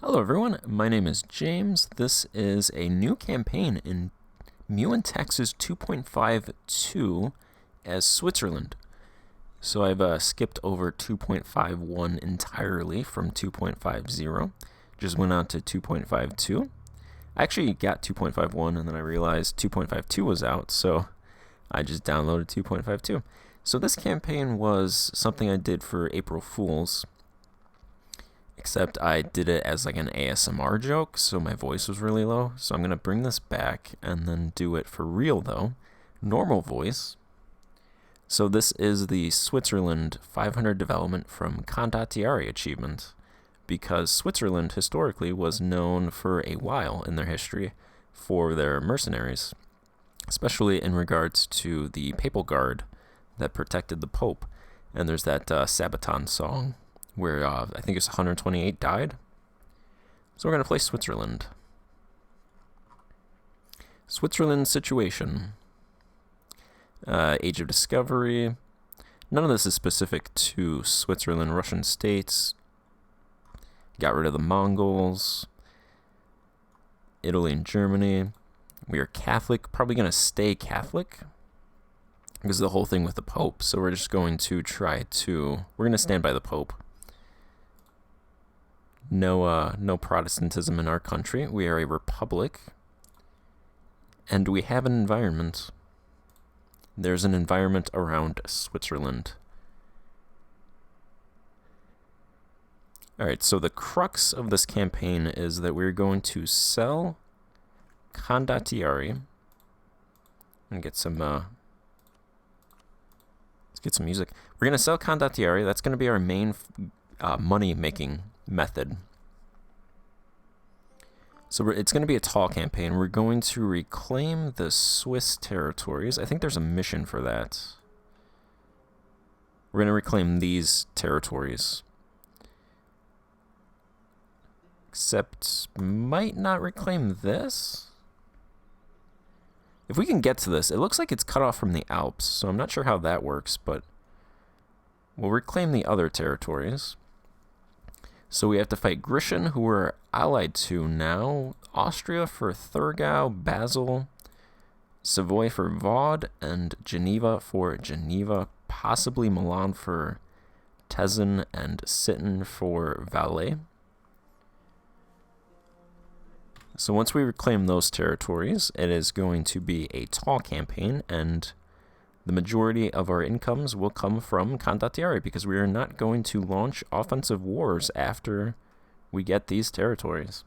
Hello everyone, my name is James. This is a new campaign in Meiou and Taxes 2.52 as Switzerland. So I've skipped over 2.51 entirely from 2.50. Just went on to 2.52. I actually got 2.51 and then I realized 2.52 was out, so I just downloaded 2.52. So this campaign was something I did for April Fools. Except I did it as like an ASMR joke, so my voice was really low. So I'm going to bring this back and then do it for real though. Normal voice. So this is the Switzerland 500 development from Condottieri achievement. Because Switzerland historically was known for a while in their history for their mercenaries. Especially in regards to the papal guard that protected the Pope. And there's that Sabaton song where I think it's 128 died. So we're going to play Switzerland. Switzerland situation. Age of Discovery. None of this is specific to Switzerland, Russian states. Got rid of the Mongols. Italy and Germany. We are Catholic, probably going to stay Catholic. Because of the whole thing with the Pope. So we're just going to we're going to stand by the Pope. No Protestantism in our country. We are a republic. And we have an environment. There's an environment around Switzerland. Alright, so the crux of this campaign is that we're going to sell Condottieri. And get some, let's get some music. We're going to sell Condottieri. That's going to be our main money-making method. So it's going to be a tall campaign. We're going to reclaim the Swiss territories. I think there's a mission for that. We're going to reclaim these territories. Except might not reclaim this. If we can get to this, it looks like it's cut off from the Alps, so I'm not sure how that works, but we'll reclaim the other territories. So we have to fight Grischun, who we're allied to now, Austria for Thurgau, Basel, Savoy for Vaud, and Geneva for Geneva, possibly Milan for Tesin, and Sitten for Vales. So once we reclaim those territories, it is going to be a tall campaign, and the majority of our incomes will come from Condottieri because we are not going to launch offensive wars after we get these territories.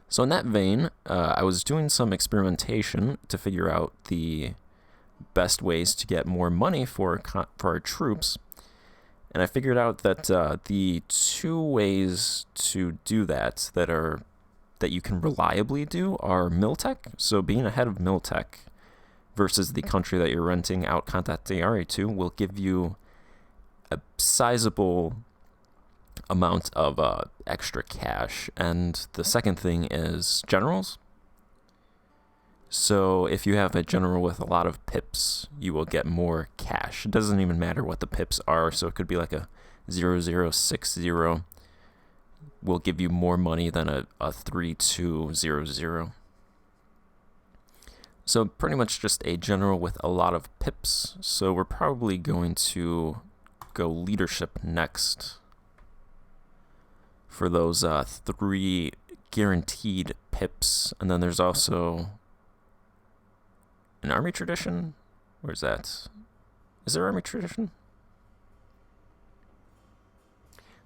So in that vein, I was doing some experimentation to figure out the best ways to get more money for our troops. And I figured out that the two ways to do that you can reliably do are Miltech. So being ahead of Miltech versus the country that you're renting out Condottieri to will give you a sizable amount of extra cash. And the second thing is generals. So if you have a general with a lot of pips, you will get more cash. It doesn't even matter what the pips are, so it could be like a 0060 will give you more money than a 3200. So pretty much just a general with a lot of pips. So we're probably going to go leadership next for those 3 guaranteed pips. And then there's also an army tradition. Where's that? Is there army tradition?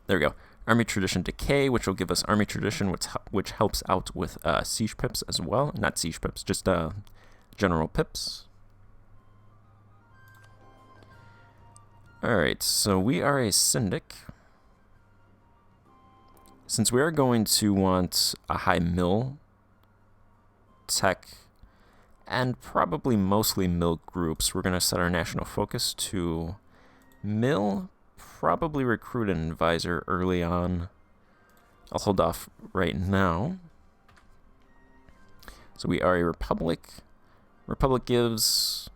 There we go. Army Tradition Decay, which will give us Army Tradition, which helps out with Siege Pips as well. Not Siege Pips, just General Pips. Alright, so we are a Syndic. Since we are going to want a high mill, tech, and probably mostly mill groups, we're going to set our national focus to mill. Probably recruit an advisor early on. I'll hold off right now. So we are a republic. Republic gives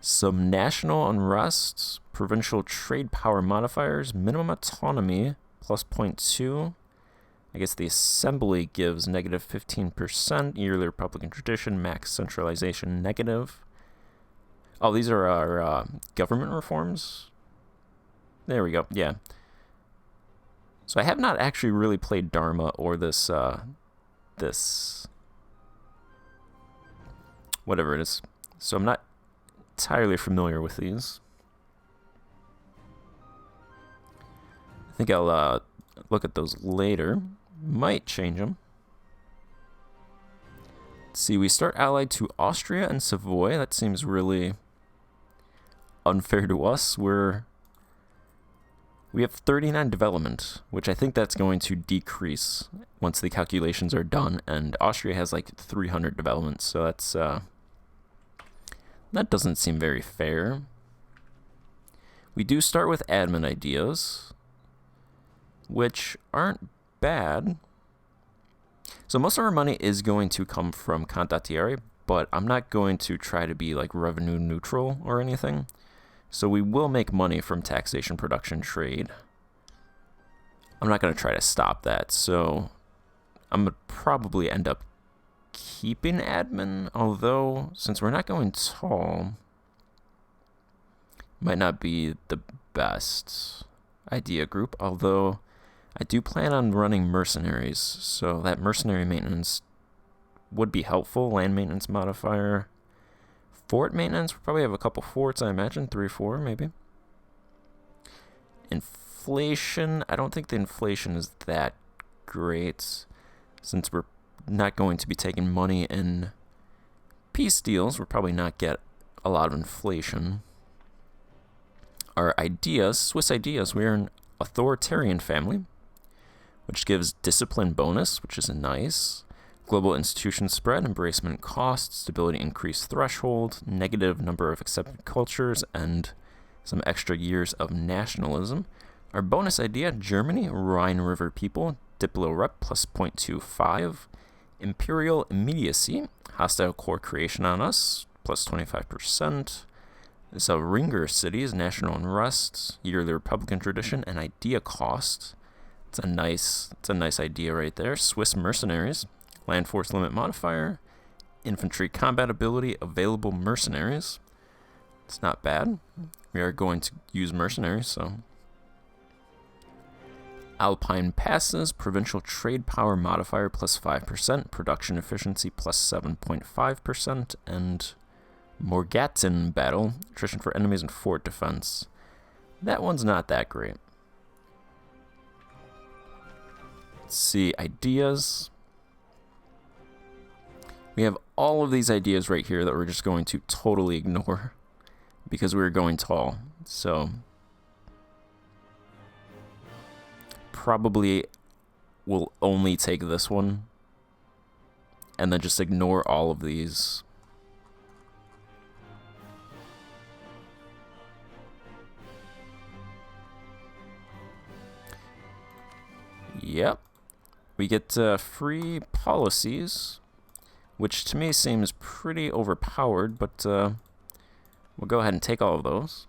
some national unrest, provincial trade power modifiers, minimum autonomy, plus 0.2. I guess the assembly gives negative 15%. Yearly Republican tradition, max centralization, negative. Oh, these are our government reforms. There we go. Yeah. So I have not actually really played Dharma or this whatever it is. So I'm not entirely familiar with these. I think I'll look at those later. Might change them. Let's see, we start allied to Austria and Savoy. That seems really unfair to us. We have 39 development, which I think that's going to decrease once the calculations are done, and Austria has like 300 development, so that's that doesn't seem very fair. We do start with admin ideas, which aren't bad. So most of our money is going to come from Condottieri, but I'm not going to try to be like revenue neutral or anything. So we will make money from taxation, production, trade. I'm not going to try to stop that, so I'm going to probably end up keeping admin, although since we're not going tall, might not be the best idea group, although I do plan on running mercenaries, so that mercenary maintenance would be helpful. Land maintenance modifier. Fort maintenance, we'll probably have a couple forts, I imagine. 3 or 4, maybe. Inflation, I don't think the inflation is that great. Since we're not going to be taking money in peace deals, we'll probably not get a lot of inflation. Our ideas, Swiss ideas, we're an authoritarian family, which gives discipline bonus, which is nice. Global institution spread, embracement cost, stability increase threshold, negative number of accepted cultures, and some extra years of nationalism. Our bonus idea, Germany, Rhine River people, Diplo rep plus 0.25. Imperial immediacy, hostile core creation on us, plus 25%. So Ringer cities, national unrest, yearly Republican tradition, and idea cost. It's a nice idea right there. Swiss mercenaries. Land force limit modifier, infantry combat ability, available mercenaries. It's not bad. We are going to use mercenaries, so. Alpine passes, provincial trade power modifier plus 5%, production efficiency plus 7.5%, and Morgatin battle, attrition for enemies and fort defense. That one's not that great. Let's see, ideas. We have all of these ideas right here that we're just going to totally ignore because we're going tall. So probably we'll only take this one and then just ignore all of these. Yep. We get free policies, which to me seems pretty overpowered, but we'll go ahead and take all of those.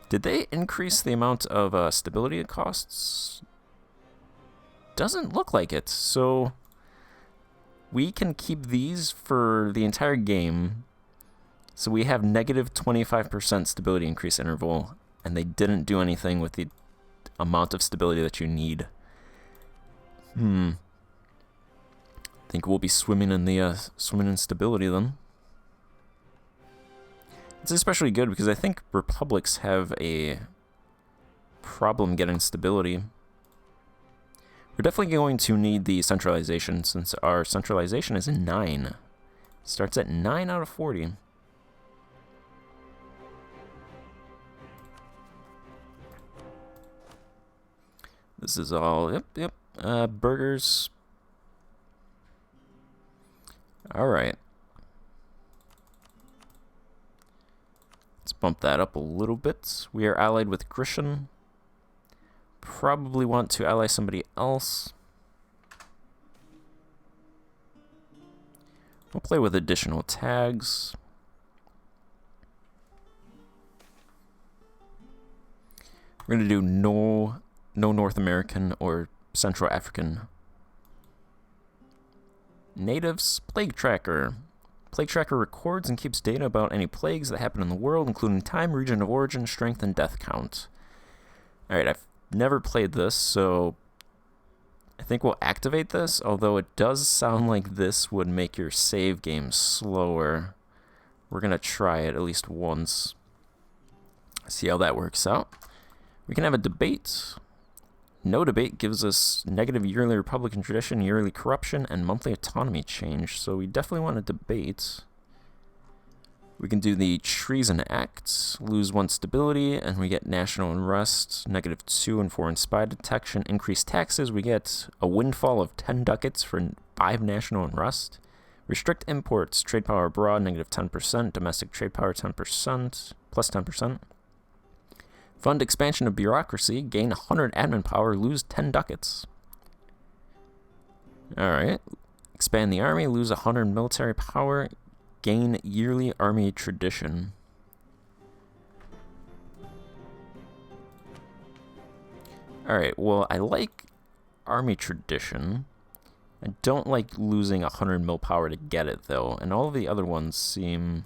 Did they increase the amount of stability it costs? Doesn't look like it, so we can keep these for the entire game. So we have negative 25% stability increase interval, and they didn't do anything with the amount of stability that you need. I think we'll be swimming in stability then. It's especially good because I think republics have a problem getting stability. We're definitely going to need the centralization since our centralization is 9. Starts at 9 out of 40. This is all, yep. Burgers. All right. Let's bump that up a little bit. We are allied with Grischun. Probably want to ally somebody else. We'll play with additional tags. We're going to do no North American or Central African natives. Plague Tracker. Plague Tracker records and keeps data about any plagues that happen in the world, including time, region of origin, strength, and death count. Alright, I've never played this, so I think we'll activate this, although it does sound like this would make your save game slower. We're going to try it at least once. See how that works out. We can have a debate. No debate gives us negative yearly Republican tradition, yearly corruption, and monthly autonomy change, so we definitely want to debate. We can do the Treason Act, lose 1 stability, and we get national unrest, -2 and foreign spy detection, increased taxes, we get a windfall of 10 ducats for 5 national unrest, restrict imports, trade power abroad, -10%, domestic trade power 10%, plus 10%. Fund expansion of bureaucracy, gain 100 admin power, lose 10 ducats. Alright. Expand the army, lose 100 military power, gain yearly army tradition. Alright, well, I like army tradition. I don't like losing 100 mil power to get it, though. And all of the other ones seem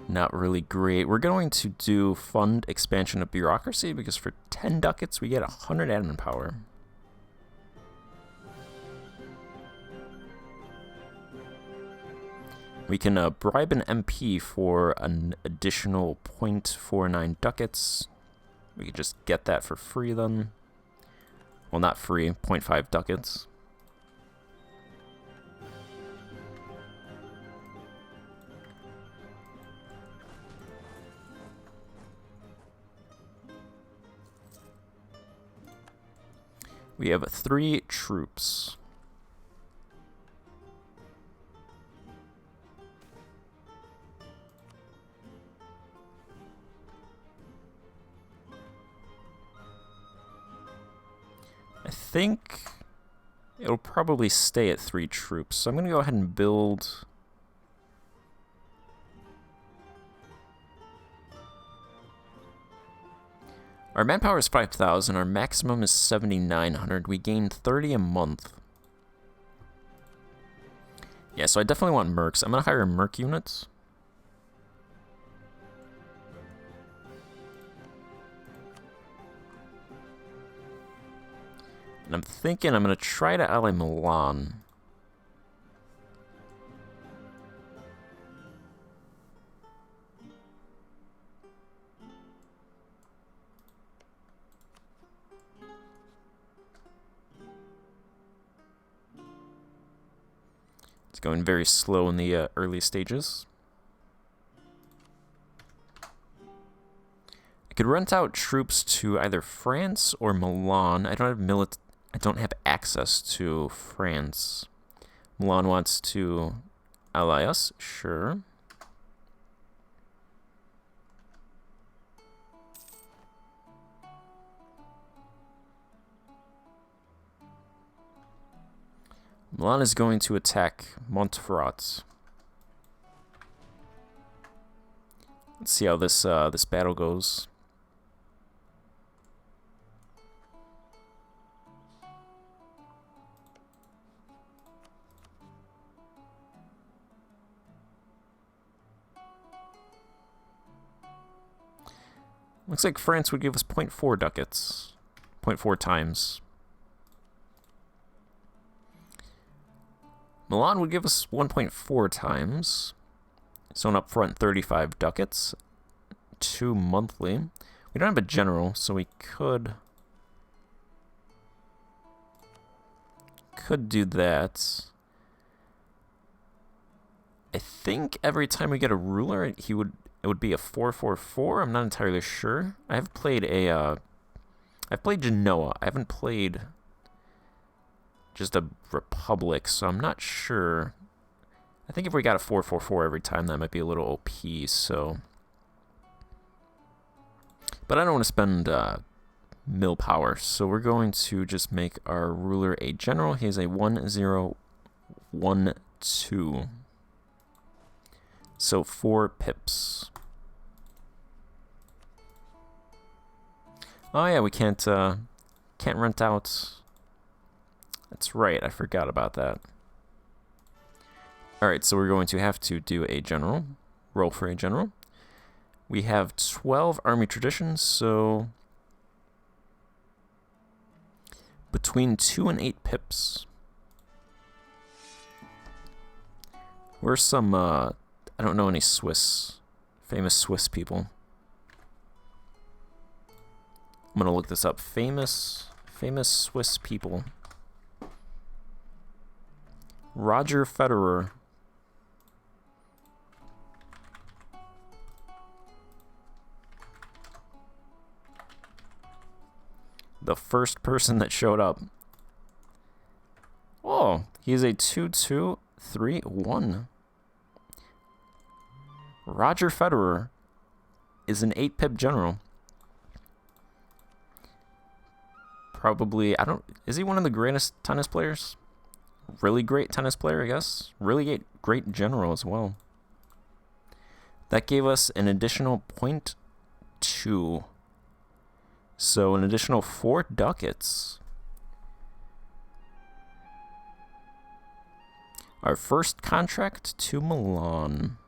not really great. We're going to do fund expansion of bureaucracy because for 10 ducats we get 100 admin power. We can bribe an MP for an additional 0.49 ducats. We could just get that for free then. Well, not free, 0.5 ducats. We have 3 troops. I think it'll probably stay at 3 troops, so I'm going to go ahead and build. Our manpower is 5,000, our maximum is 7,900. We gain 30 a month. Yeah, so I definitely want Mercs. I'm going to hire Merc units. And I'm thinking I'm going to try to ally Milan. It's going very slow in the early stages. I could rent out troops to either France or Milan. I don't have access to France. Milan wants to ally us, sure. Milan is going to attack Montferrat. Let's see how this battle goes. Looks like France would give us 0.4 ducats, 0.4 times. Milan would give us 1.4 times, so an upfront 35 ducats, 2 monthly. We don't have a general, so we could do that. I think every time we get a ruler, it would be a 4/4/4. I'm not entirely sure. I've played Genoa. I haven't played just a republic, so I'm not sure. I think if we got a 4/4/4 every time, that might be a little OP, so. But I don't want to spend mil power, so we're going to just make our ruler a general. He is a 1012. So 4 pips. Oh yeah, we can't rent out. That's right, I forgot about that. Alright, so we're going to have to do a general. Roll for a general. We have 12 army traditions, so between 2 and 8 pips. Where's some, I don't know any famous Swiss people. I'm gonna look this up. Famous Swiss people. Roger Federer. The first person that showed up. Oh, he's a 2-2-3-1. Roger Federer is an 8-pip general. Probably, is he one of the greatest tennis players? Really great tennis player, I guess. Really great general as well. That gave us an additional 0.2. So an additional 4 ducats. Our first contract to Milan.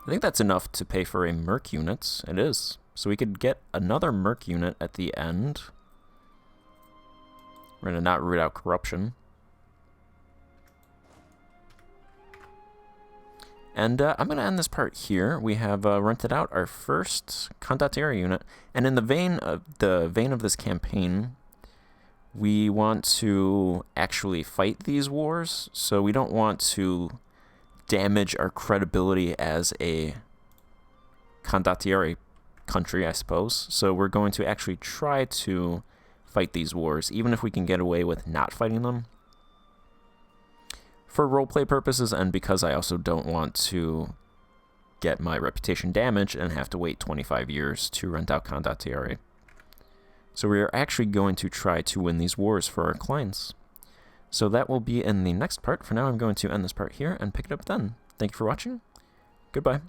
I think that's enough to pay for a Merc unit. It is. So we could get another Merc unit at the end. We're going to not root out corruption. And I'm going to end this part here. We have rented out our first Condottieri unit. And in the vein of this campaign, we want to actually fight these wars. So we don't want to damage our credibility as a Condottieri country, I suppose. So we're going to actually try to fight these wars, even if we can get away with not fighting them. For roleplay purposes, and because I also don't want to get my reputation damaged and have to wait 25 years to rent out Condottieri. So we are actually going to try to win these wars for our clients. So that will be in the next part. For now, I'm going to end this part here and pick it up then. Thank you for watching. Goodbye.